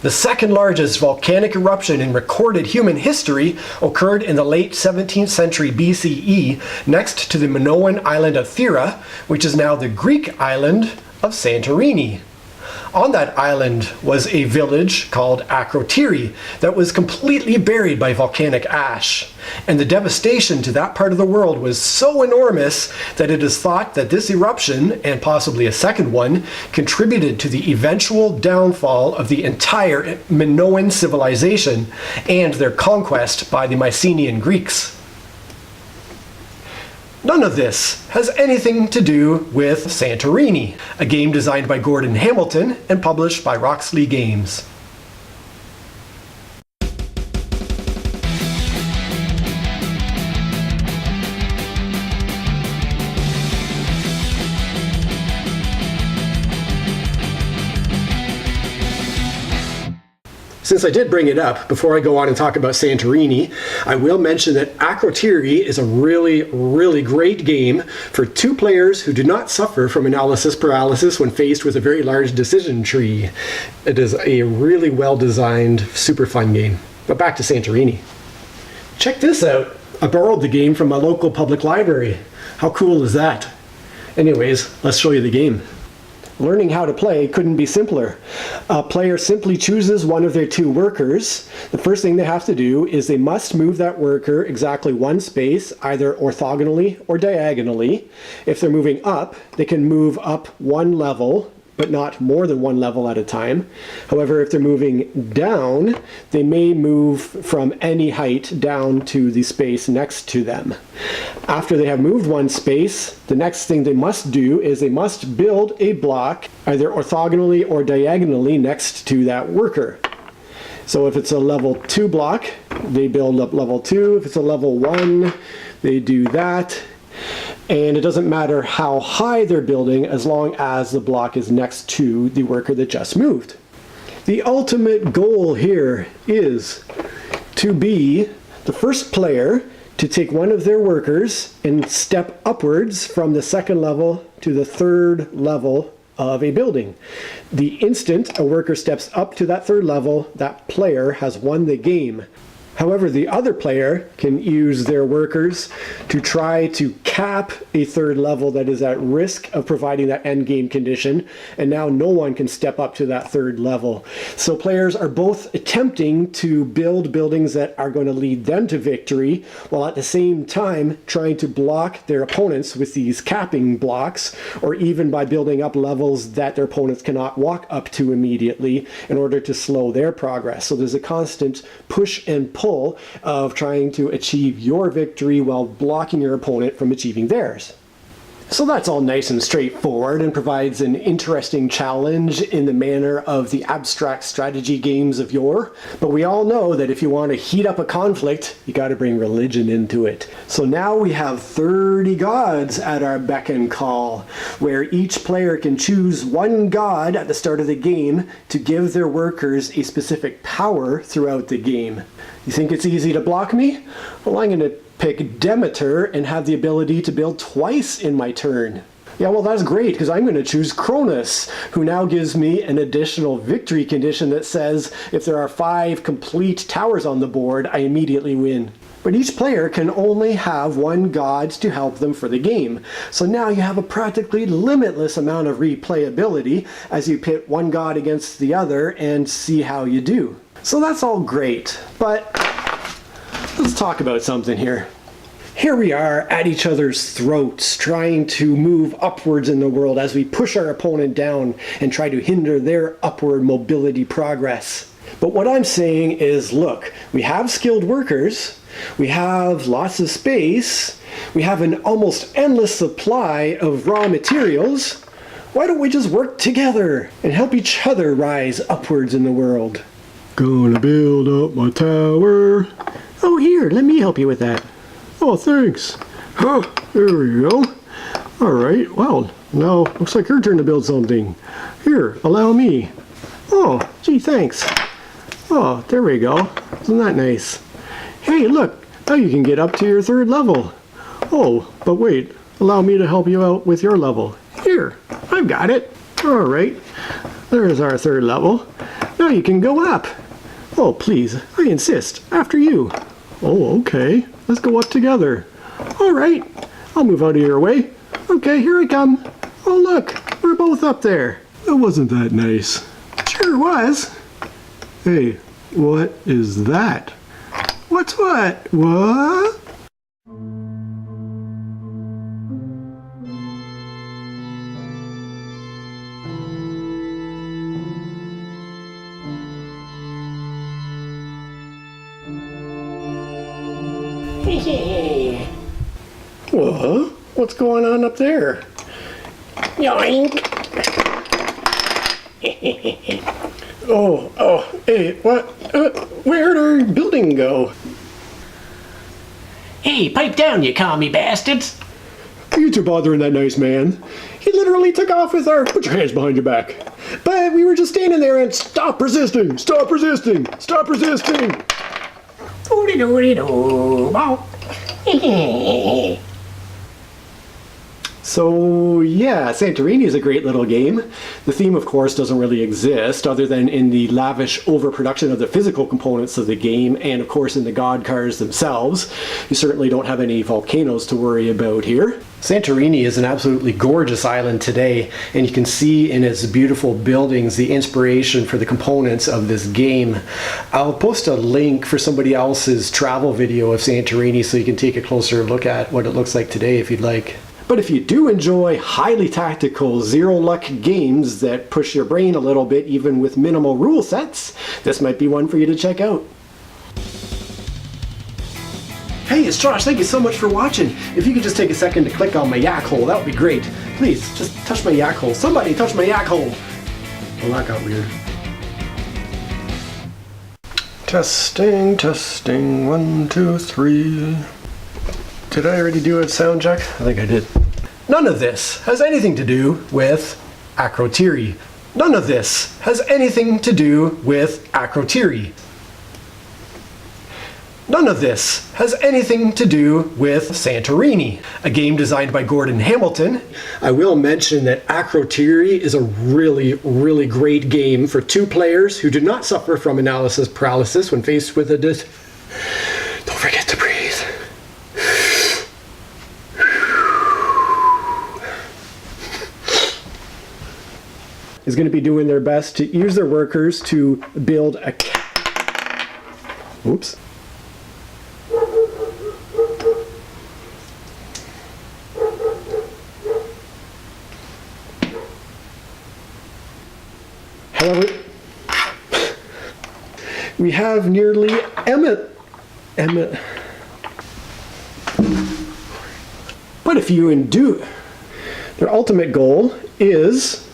The second largest volcanic eruption in recorded human history occurred in the late 17th century BCE next to the Minoan island of Thera, which is now the Greek island of Santorini. On that island was a village called Akrotiri that was completely buried by volcanic ash. And the devastation to that part of the world was so enormous that it is thought that this eruption, and possibly a second one, contributed to the eventual downfall of the entire Minoan civilization and their conquest by the Mycenaean Greeks. None of this has anything to do with Santorini, a game designed by Gordon Hamilton and published by Roxley Games. Since I did bring it up, before I go on and talk about Santorini, I will mention that Akrotiri is a really great game for two players who do not suffer from analysis paralysis when faced with a very large decision tree. It is a really well-designed, super fun game. But back to Santorini. Check this out. I borrowed the game from my local public library. How cool is that? Anyways, let's show you the game. Learning how to play couldn't be simpler. A player simply chooses one of their two workers. The first thing they have to do is they must move that worker exactly one space, either orthogonally or diagonally. If they're moving up, they can move up one level, but not more than one level at a time. However, if they're moving down, they may move from any height down to the space next to them. After they have moved one space, the next thing they must do is they must build a block either orthogonally or diagonally next to that worker. So if it's a level 2 block, they build up level 2. If it's a level 1, they do that. And it doesn't matter how high they're building as long as the block is next to the worker that just moved. The ultimate goal here is to be the first player to take one of their workers and step upwards from the second level to the third level of a building. The instant a worker steps up to that third level, that player has won the game. However, the other player can use their workers to try to cap a third level that is at risk of providing that end game condition, and now no one can step up to that third level. So players are both attempting to build buildings that are going to lead them to victory, while at the same time trying to block their opponents with these capping blocks, or even by building up levels that their opponents cannot walk up to immediately in order to slow their progress. So there's a constant push and pull of trying to achieve your victory while blocking your opponent from achieving theirs. So that's all nice and straightforward and provides an interesting challenge in the manner of the abstract strategy games of yore. But we all know that if you want to heat up a conflict, you got to bring religion into it. So now we have 30 gods at our beck and call, where each player can choose one god at the start of the game to give their workers a specific power throughout the game. You think it's easy to block me? Well, I'm going to pick Demeter and have the ability to build twice in my turn. Yeah, well, that's great, because I'm going to choose Cronus, who now gives me an additional victory condition that says if there are 5 complete towers on the board, I immediately win. But each player can only have one god to help them for the game. So now you have a practically limitless amount of replayability as you pit one god against the other and see how you do. So that's all great, but let's talk about something here. Here we are at each other's throats, trying to move upwards in the world as we push our opponent down and try to hinder their upward mobility progress. But what I'm saying is, look, we have skilled workers, we have lots of space, we have an almost endless supply of raw materials. Why don't we just work together and help each other rise upwards in the world? Gonna build up my tower. Oh, here, let me help you with that. Oh, thanks. Oh, there we go. All right, well, now looks like your turn to build something. Here, allow me. Oh, gee, thanks. Oh, there we go. Isn't that nice? Hey, look, now you can get up to your third level. Oh, but wait, allow me to help you out with your level. Here, I've got it. All right, there's our third level. Now Now you can go up. Oh, please, I insist. After you. Oh, okay. Let's go up together. All right. I'll move out of your way. Okay, here I come. Oh, look. We're both up there. It wasn't that nice. Sure was. Hey, what is that? What's what? What? What? What's going on up there? Yoink! Hey, what? Where'd our building go? Hey, pipe down, you commie bastards! You two bothering that nice man. He literally took off with our... Put your hands behind your back. But we were just standing there and stop resisting! Stop resisting! Stop resisting! Doody-doody-doo. So yeah, Santorini is a great little game. The theme, of course, doesn't really exist other than in the lavish overproduction of the physical components of the game and, of course, in the god cars themselves. You certainly don't have any volcanoes to worry about here. Santorini is an absolutely gorgeous island today, and you can see in its beautiful buildings the inspiration for the components of this game. I'll post a link for somebody else's travel video of Santorini so you can take a closer look at what it looks like today if you'd like. But if you do enjoy highly tactical, zero-luck games that push your brain a little bit even with minimal rule sets, this might be one for you to check out. Hey, it's Josh. Thank you so much for watching. If you could just take a second to click on my yak hole, that would be great. Please, just touch my yak hole. Somebody touch my yak hole. Well, that got weird. Testing, testing, 1, 2, 3. Did I already do a sound check? I think I did. None of this has anything to do with Akrotiri. None of this has anything to do with Akrotiri. None of this has anything to do with Santorini, a game designed by Gordon Hamilton. I will mention that Akrotiri is a really, really great game for two players who do not suffer from analysis paralysis when faced with a Don't forget to breathe. Is going to be doing their best to use their workers to build a... Oops. However, we have nearly Emmett. But if you do, their ultimate goal is